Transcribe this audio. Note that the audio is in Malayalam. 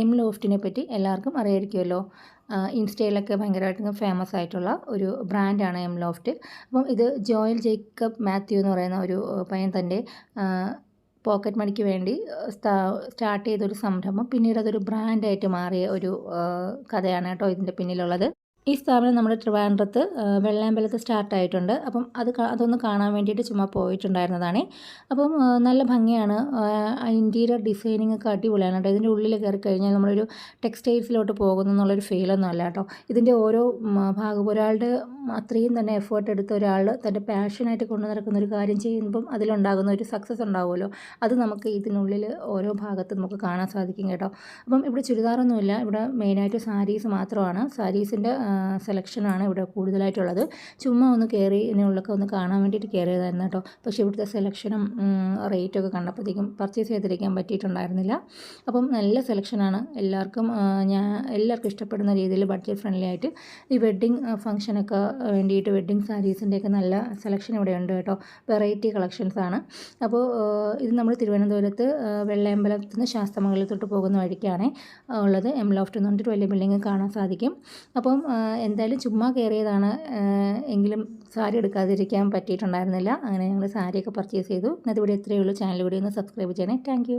എം ലോഫ്റ്റിനെ പറ്റി എല്ലാവർക്കും അറിയായിരിക്കുമല്ലോ. ഇൻസ്റ്റയിലൊക്കെ ഭയങ്കരമായിട്ട് ഫേമസ് ആയിട്ടുള്ള ഒരു ബ്രാൻഡാണ് എം ലോഫ്റ്റ്. അപ്പം ഇത് ജോയൽ ജേക്കബ് മാത്യു എന്ന് പറയുന്ന ഒരു പയ്യൻ തൻ്റെ പോക്കറ്റ് മണിക്ക് വേണ്ടി സ്റ്റാർട്ട് ചെയ്തൊരു സംരംഭം പിന്നീട് അതൊരു ബ്രാൻഡായിട്ട് മാറിയ ഒരു കഥയാണ് കേട്ടോ ഇതിൻ്റെ പിന്നിലുള്ളത്. ഈ സ്ഥാപനം നമ്മുടെ ട്രിവാൻഡ്രത്ത് വെള്ളയമ്പലത്ത് സ്റ്റാർട്ടായിട്ടുണ്ട്. അപ്പം അതൊന്ന് കാണാൻ വേണ്ടിയിട്ട് ചുമ്മാ പോയിട്ടുണ്ടായിരുന്നതാണ്. അപ്പം നല്ല ഭംഗിയാണ്. ഇൻറ്റീരിയർ ഡിസൈനിങ് ഒക്കെ അടിപൊളിയാണ് കേട്ടോ. ഇതിൻ്റെ ഉള്ളിൽ കയറി കഴിഞ്ഞാൽ നമ്മളൊരു ടെക്സ്റ്റൈൽസിലോട്ട് പോകുന്നു എന്നുള്ളൊരു ഫീലൊന്നും അല്ല കേട്ടോ. ഇതിൻ്റെ ഓരോ ഭാഗം ഒരാളുടെ അത്രയും തന്നെ എഫേർട്ട് എടുത്ത ഒരാൾ തൻ്റെ പാഷനായിട്ട് കൊണ്ടു നടക്കുന്ന ഒരു കാര്യം ചെയ്യുമ്പം അതിലുണ്ടാകുന്ന ഒരു സക്സസ് ഉണ്ടാവുമല്ലോ, അത് നമുക്ക് ഇതിനുള്ളിൽ ഓരോ ഭാഗത്ത് നമുക്ക് കാണാൻ സാധിക്കും കേട്ടോ. അപ്പം ഇവിടെ ചുരിദാറൊന്നുമില്ല, ഇവിടെ മെയിനായിട്ട് സാരീസ് മാത്രമാണ്. സാരീസിൻ്റെ സെലക്ഷനാണ് ഇവിടെ കൂടുതലായിട്ടുള്ളത്. ചുമ്മാ ഒന്ന് കയറി ഇതിനുള്ളൊക്കെ ഒന്ന് കാണാൻ വേണ്ടിയിട്ട് കയറിയതായിരുന്നു കേട്ടോ. പക്ഷേ ഇവിടുത്തെ സെലക്ഷനും റേറ്റൊക്കെ കണ്ടപ്പോഴത്തേക്കും പർച്ചേസ് ചെയ്തിരിക്കാൻ പറ്റിയിട്ടുണ്ടായിരുന്നില്ല. അപ്പം നല്ല സെലക്ഷനാണ്. എല്ലാവർക്കും ഇഷ്ടപ്പെടുന്ന രീതിയിൽ ബഡ്ജറ്റ് ഫ്രണ്ട്ലി ആയിട്ട് ഈ വെഡ്ഡിങ് ഫംഗ്ഷനൊക്കെ വേണ്ടിയിട്ട് വെഡ്ഡിങ് സാരീസിൻ്റെയൊക്കെ നല്ല സെലക്ഷൻ ഇവിടെ ഉണ്ട് കേട്ടോ. വെറൈറ്റി കളക്ഷൻസാണ്. അപ്പോൾ ഇത് നമ്മൾ തിരുവനന്തപുരത്ത് വെള്ളയമ്പലത്ത് നിന്ന് ശാസ്തമംഗലത്തോട്ട് പോകുന്ന വഴിക്കാണ് ഉള്ളത്. എം ലോഫ്റ്റ് എന്ന് പറഞ്ഞിട്ട് വലിയ ബിൽഡിങ് കാണാൻ സാധിക്കും. അപ്പം എന്തായാലും ചുമ്മാ കയറിയതാണ്, എങ്കിലും സാരി എടുക്കാതിരിക്കാൻ പറ്റിയിട്ടുണ്ടായിരുന്നില്ല. അങ്ങനെ ഞങ്ങൾ സാരിയൊക്കെ പർച്ചേസ് ചെയ്തു. ഇന്നത്തെ വീഡിയോ ഇത്രയേ ഉള്ളൂ. ചാനൽ വീഡിയോ ഒന്ന് സബ്സ്ക്രൈബ് ചെയ്യണേ. താങ്ക്